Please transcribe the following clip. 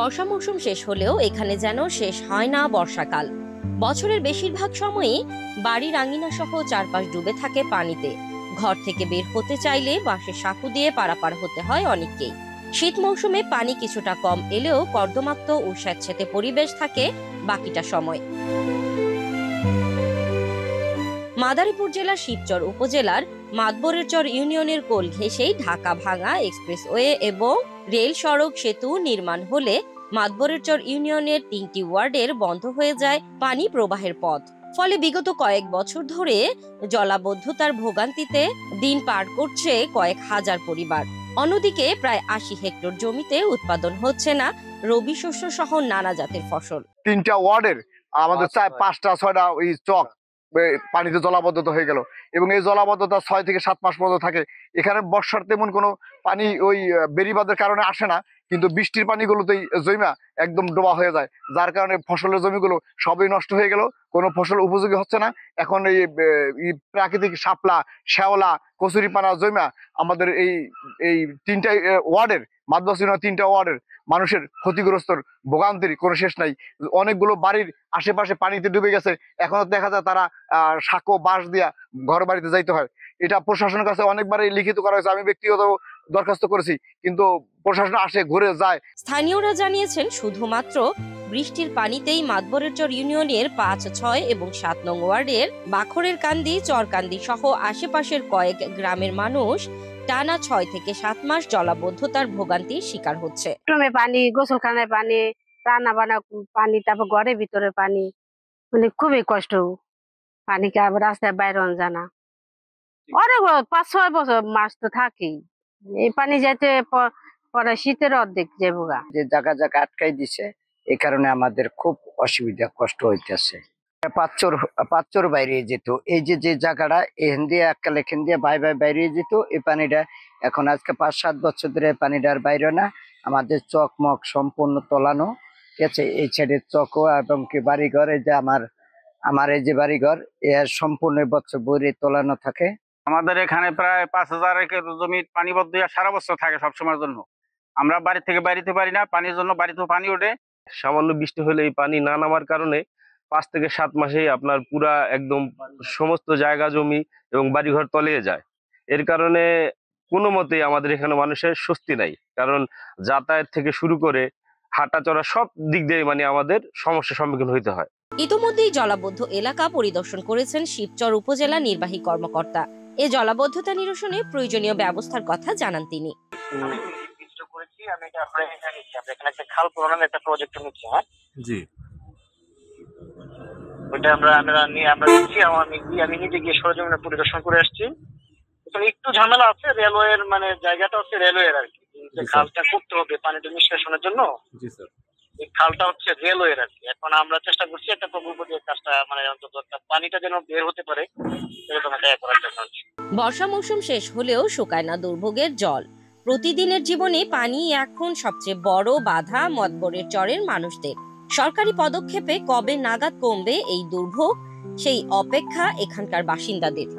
বর্ষা মৌসুম শেষ হলেও এখানে যেন শেষ হয় না বর্ষাকাল। বছরের বেশিরভাগ সময়ই বাড়ির আঙিনা সহ চারপাশ ডুবে থাকে পানিতে। ঘর থেকে বের হতে চাইলে বাঁশের সাঁকো দিয়ে পারাপার হতে হয় অনেককেই। শীত মৌসুমে পানি কিছুটা কম এলেও কর্দমাক্ত ও স্যাঁতসেঁতে পরিবেশ থাকে বাকিটা সময়। মাদারীপুর জেলার শিবচর উপজেলার মাতবরেরচর ইউনিয়নের কোল ঘেঁষেই ঢাকা ভাঙা এক্সপ্রেসওয়ে এবং রেল সড়ক সেতু নির্মাণ হলে মাতবরেরচর ইউনিয়নের ৩টি ওয়ার্ডের বন্ধ হয়ে যায় পানি প্রবাহের পথ। ফলে বিগত কয়েক বছর ধরে জলাবদ্ধতার ভোগান্তিতে দিন পার করছে কয়েক হাজার পরিবার। অন্যদিকে প্রায় ৮০ হেক্টর জমিতে উৎপাদন হচ্ছে না রবি শস্য সহ নানা জাতের ফসল। ৩টা ওয়ার্ডের আমাদের ৫টা ৬টা ওই চক পানিতে জলাবদ্ধতা হয়ে গেল এবং এই জলাবদ্ধতা ৬ থেকে ৭ মাস পর্যন্ত থাকে। এখানে বর্ষার তেমন কোনো পানি ওই বেড়িবাঁধের কারণে আসে না, কিন্তু বৃষ্টির পানিগুলোতেই জমিয়া একদম ডোবা হয়ে যায়, যার কারণে ফসলের জমিগুলো সবই নষ্ট হয়ে গেল, কোনো ফসল উপযোগী হচ্ছে না। এখন এই প্রাকৃতিক শাপলা, শ্যাওলা, কচুরিপানা জমিয়া আমাদের এই ৩টা ওয়ার্ডের মাতবর ৩টা ওয়ার্ডের মানুষের ক্ষতিগ্রস্তর ভোগান্তির কোনো শেষ নাই। অনেকগুলো বাড়ির আশেপাশে পানিতে ডুবে গেছে, এখনো দেখা যায় তারা সাঁকো বাঁশ দিয়া ঘর বাড়িতে যাইতে হয়। এটা প্রশাসনের কাছে অনেকবারই লিখিত করা হয়েছে, আমি ব্যক্তিগত দরখাস্ত করেছি, কিন্তু প্রশাসন আসে ঘুরে যায়। স্থানীয়রা জানিয়েছেন শুধুমাত্র বৃষ্টির পানিতেই মাতবরেরচর ইউনিয়নের ৫, ৬ এবং ৭ নং ওয়ার্ডের বাখরের কান্দি, চরকান্দি সহ আশেপাশের কয়েক গ্রামের মানুষ টানা ৬ থেকে ৭ মাস জলাবদ্ধতার ভোগান্তির শিকার হচ্ছে। পানি, গোসলখানায় পানি, রান্না বান্না পানি, তারপর ঘরের ভিতরে পানি, মানে খুবই কষ্ট। পানিকে আবার রাস্তায় বাইরে জানা অনেক ৫-৬ বছর মাস তো থাকেই। এই পানি যাইতে পরে শীতের অর্ধেক যাবগা। যে জায়গা জায়গা আটকাই দিছে, এই কারণে আমাদের খুব অসুবিধা কষ্ট হইতেছে। পাঁচচর বাইরে যেত, এই যে জায়গাটা এখান দিয়ে এককাল এখান দিয়ে বাইরে যেত, এই পানিটা এখন আজকে ৫-৭ বছর ধরে পানিটা আর বাইরে না। আমাদের চকমক সম্পূর্ণ তলানো, ঠিক আছে। এই সাইডের চকও এবং কি বাড়িঘর, এই যে আমার এই যে বাড়িঘর, এর সম্পূর্ণ বছর বইরে তলানো থাকে। আমাদের এখানে প্রায় ৫,০০০ একর জমির পানিবদ্ধ সারা বছর থাকে সবসময়ের জন্য। আমরা বাড়ি থেকে বাইরেতে পারি না, পানির জন্য বাড়িতেও পানি ওঠে। সামান্য বৃষ্টি হলে এই পানি না নামার কারণে ৫ থেকে ৭ মাসেই আপনার পুরা একদম সমস্ত জায়গা জমি এবং বাড়িঘর তলিয়ে যায়। এর কারণে কোনো মতেই আমাদের এখানে মানুষের স্বস্তি নাই, কারণ যাতায়াত থেকে শুরু করে হাঁটা চলা সব দিক দিয়ে মানে আমাদের সমস্যার সম্মুখীন হইতে হয়। ইতোমধ্যেই জলাবদ্ধ এলাকা পরিদর্শন করেছেন শিবচর উপজেলা নির্বাহী কর্মকর্তা। এ জলাবদ্ধতা নিরসনে প্রয়োজনীয় ব্যবস্থার কথা জানান তিনি। খাল পুরানোর একটা প্রজেক্ট নিচ্ছি। হ্যাঁ জি, ওইটা আমি নিজে গিয়ে সরজমিনে পরিদর্শন করে আসছি। একটু ঝামেলা আছে, রেলওয়ের মানে জায়গাটা হচ্ছে রেলওয়ের আর কি, খালটা করতে হবে পানিটা নিষ্কাশনের জন্য। জি স্যার, এই খালটা হচ্ছে রেলওয়ের আর কি। এখন আমরা চেষ্টা করছি একটা প্রকল্প দিয়ে কাজটা মানে অন্তত পানিটা যেন বের হতে পারে এরকম একটা করার জন্য। বর্ষা মৌসুম শেষ হলেও শুকায় না দুর্ভোগের জল। প্রতিদিনের জীবনে পানি এখন সবচেয়ে বড় বাধা মাতবরেরচরের মানুষদের। সরকারি পদক্ষেপে কবে নাগাদ কমবে এই দুর্ভোগ, সেই অপেক্ষা এখানকার বাসিন্দাদের।